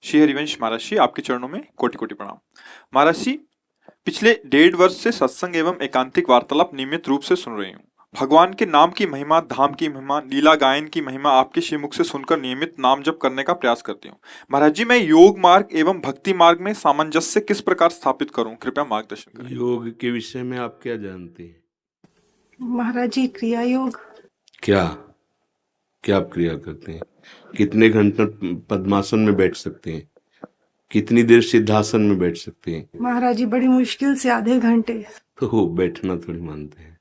श्री हरिवंश महाराज जी, आपके चरणों में कोटि कोटि प्रणाम। महाराज जी, पिछले 1.5 वर्ष से सत्संग एवं एकांतिक वार्तालाप नियमित रूप से सुन रही हूँ। भगवान के नाम की महिमा, धाम की महिमा, लीला गायन की महिमा आपके श्रीमुख से सुनकर नियमित नाम जप करने का प्रयास करती हूँ। महाराज जी, मैं योग मार्ग एवं भक्ति मार्ग में सामंजस्य किस प्रकार स्थापित करूँ, कृपया मार्गदर्शन करें। योग के विषय में आप क्या जानते हैं? महाराज जी, क्रिया योग। क्या क्या आप क्रिया करते हैं? कितने घंटे पद्मासन में बैठ सकते हैं? कितनी देर सिद्धासन में बैठ सकते हैं? महाराज जी, बड़ी मुश्किल से आधे घंटे। तो वो बैठना थोड़ी मानते हैं।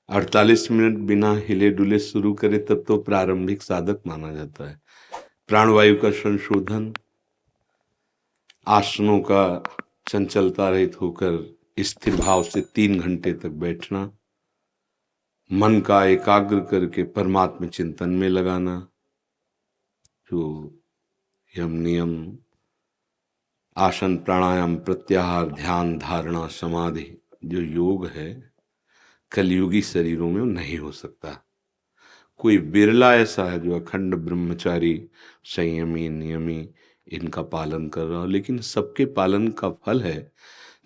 48 मिनट बिना हिले डुले शुरू करे तब तो प्रारंभिक साधक माना जाता है। प्राणवायु का संशोधन, आसनों का चंचलता रहित होकर स्थिर भाव से 3 घंटे तक बैठना, मन का एकाग्र करके परमात्मा चिंतन में लगाना, जो यम नियम, आसन, प्राणायाम, प्रत्याहार, ध्यान, धारणा, समाधि, जो योग है कलयुगी शरीरों में वो नहीं हो सकता। कोई बिरला ऐसा है जो अखंड ब्रह्मचारी, संयमी, नियमी इनका पालन कर रहा हो, लेकिन सबके पालन का फल है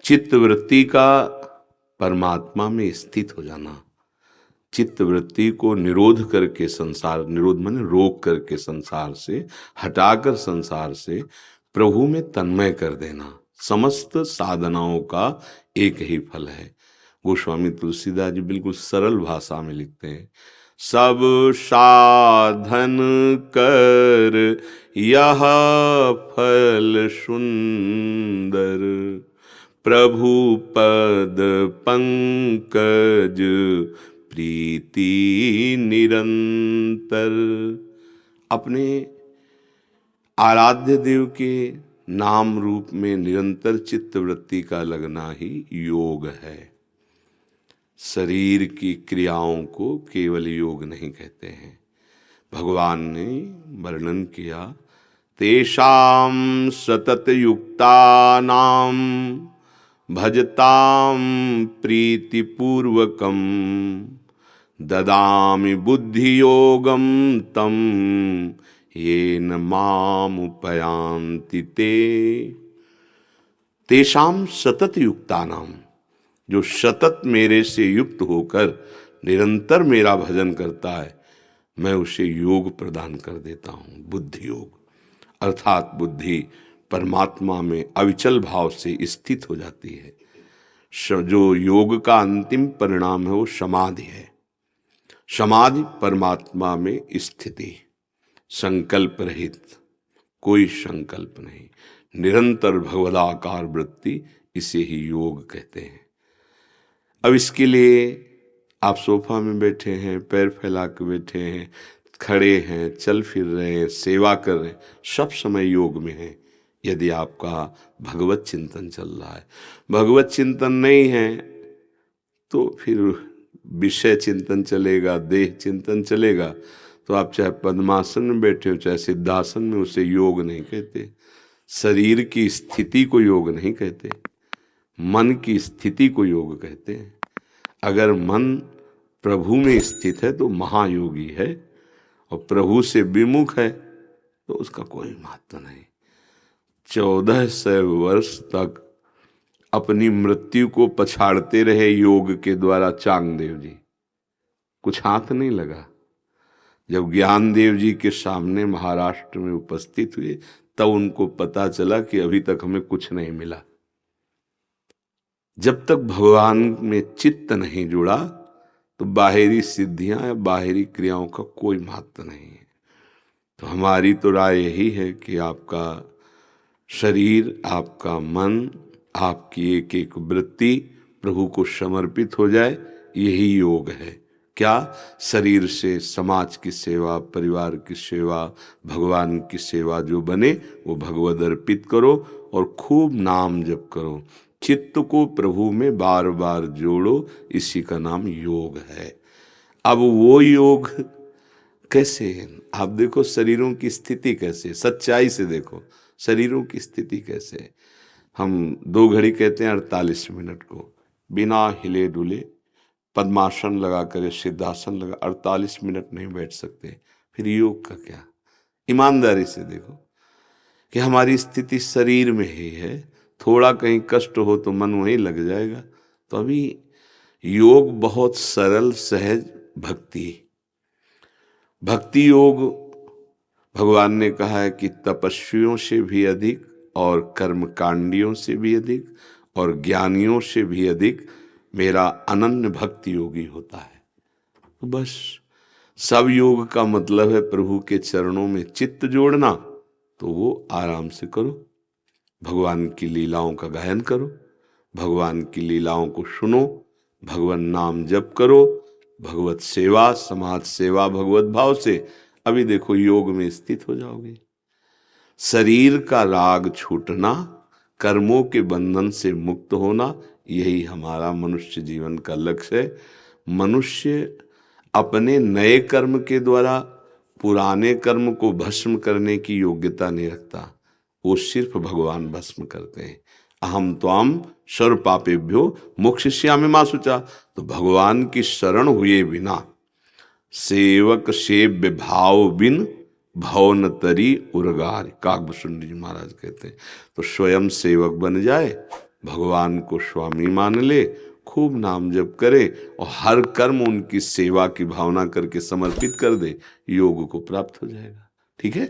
चित्त वृत्ति का परमात्मा में स्थित हो जाना। चित्त वृत्ति को निरोध करके, संसार निरोध माने रोक करके, संसार से हटाकर, संसार से प्रभु में तन्मय कर देना। समस्त साधनाओं का एक ही फल है। गोस्वामी तुलसीदास जी बिल्कुल सरल भाषा में लिखते हैं, सब साधन कर यह फल सुंदर, प्रभु पद पंकज प्रीति निरंतर। अपने आराध्य देव के नाम रूप में निरंतर चित्त वृत्ति का लगना ही योग है। शरीर की क्रियाओं को केवल योग नहीं कहते हैं। भगवान ने वर्णन किया, तेषां सतत युक्तानां भजतां प्रीतिपूर्वकं, ददामि बुद्धि योगम तम येन मामुपयान्ति ते। तेषां सतत युक्तानां, जो सतत मेरे से युक्त होकर निरंतर मेरा भजन करता है, मैं उसे योग प्रदान कर देता हूँ। बुद्धि योग अर्थात बुद्धि परमात्मा में अविचल भाव से स्थित हो जाती है। जो योग का अंतिम परिणाम है वो समाधि है। समाधि परमात्मा में स्थिति, संकल्प रहित, कोई संकल्प नहीं, निरंतर भगवदाकार वृत्ति, इसे ही योग कहते हैं। अब इसके लिए आप सोफा में बैठे हैं, पैर फैला के बैठे हैं, खड़े हैं, चल फिर रहे हैं, सेवा कर रहे हैं, सब समय योग में हैं। यदि आपका भगवत चिंतन चल रहा है, भगवत चिंतन नहीं है तो फिर विषय चिंतन चलेगा, देह चिंतन चलेगा। तो आप चाहे पद्मासन में बैठे हो, चाहे सिद्धासन में, उसे योग नहीं कहते। शरीर की स्थिति को योग नहीं कहते, मन की स्थिति को योग कहते हैं। अगर मन प्रभु में स्थित है तो महायोगी है, और प्रभु से विमुख है तो उसका कोई महत्व नहीं। 1400 वर्ष तक अपनी मृत्यु को पछाड़ते रहे योग के द्वारा चांगदेव जी, कुछ हाथ नहीं लगा। जब ज्ञानदेव जी के सामने महाराष्ट्र में उपस्थित हुए तब उनको पता चला कि अभी तक हमें कुछ नहीं मिला। जब तक भगवान में चित्त नहीं जुड़ा तो बाहरी सिद्धियां या बाहरी क्रियाओं का कोई महत्व नहीं है। तो हमारी तो राय यही है कि आपका शरीर, आपका मन, आपकी एक एक वृत्ति प्रभु को समर्पित हो जाए, यही योग है। क्या? शरीर से समाज की सेवा, परिवार की सेवा, भगवान की सेवा जो बने वो भगवद अर्पित करो और खूब नाम जप करो। चित्त को प्रभु में बार बार जोड़ो, इसी का नाम योग है। अब वो योग कैसे है? आप देखो शरीरों की स्थिति कैसे, सच्चाई से देखो शरीरों की स्थिति कैसे है। हम 2 घड़ी कहते हैं 48 मिनट को, बिना हिले डुले पद्मासन लगा कर, सिद्धासन लगा 48 मिनट नहीं बैठ सकते, फिर योग का क्या? ईमानदारी से देखो, कि हमारी स्थिति शरीर में ही है, थोड़ा कहीं कष्ट हो तो मन वहीं लग जाएगा। तो अभी योग बहुत सरल सहज भक्ति, भक्ति योग भगवान ने कहा है कि तपस्वियों से भी अधिक और कर्मकांडियों से भी अधिक और ज्ञानियों से भी अधिक मेरा अनन्य भक्ति योगी होता है। तो बस सब योग का मतलब है प्रभु के चरणों में चित्त जोड़ना। तो वो आराम से करो, भगवान की लीलाओं का गायन करो, भगवान की लीलाओं को सुनो, भगवान नाम जप करो, भगवत सेवा समाज सेवा भगवत भाव से अभी देखो योग में स्थित हो जाओगे। शरीर का राग छूटना, कर्मों के बंधन से मुक्त होना, यही हमारा मनुष्य जीवन का लक्ष्य है। मनुष्य अपने नए कर्म के द्वारा पुराने कर्म को भस्म करने की योग्यता नहीं रखता, वो सिर्फ भगवान भस्म करते हैं। अहम त्वाम सर्व पापेभ्यो मोक्षयिष्यामि मा शुचा। तो भगवान की शरण हुए बिना, सेवक सेव्य भाव बिन भवन तरी उर्गार, काकभूषुंड जी महाराज कहते हैं। तो स्वयं सेवक बन जाए, भगवान को स्वामी मान ले, खूब नाम जप करे और हर कर्म उनकी सेवा की भावना करके समर्पित कर दे, योग को प्राप्त हो जाएगा। ठीक है।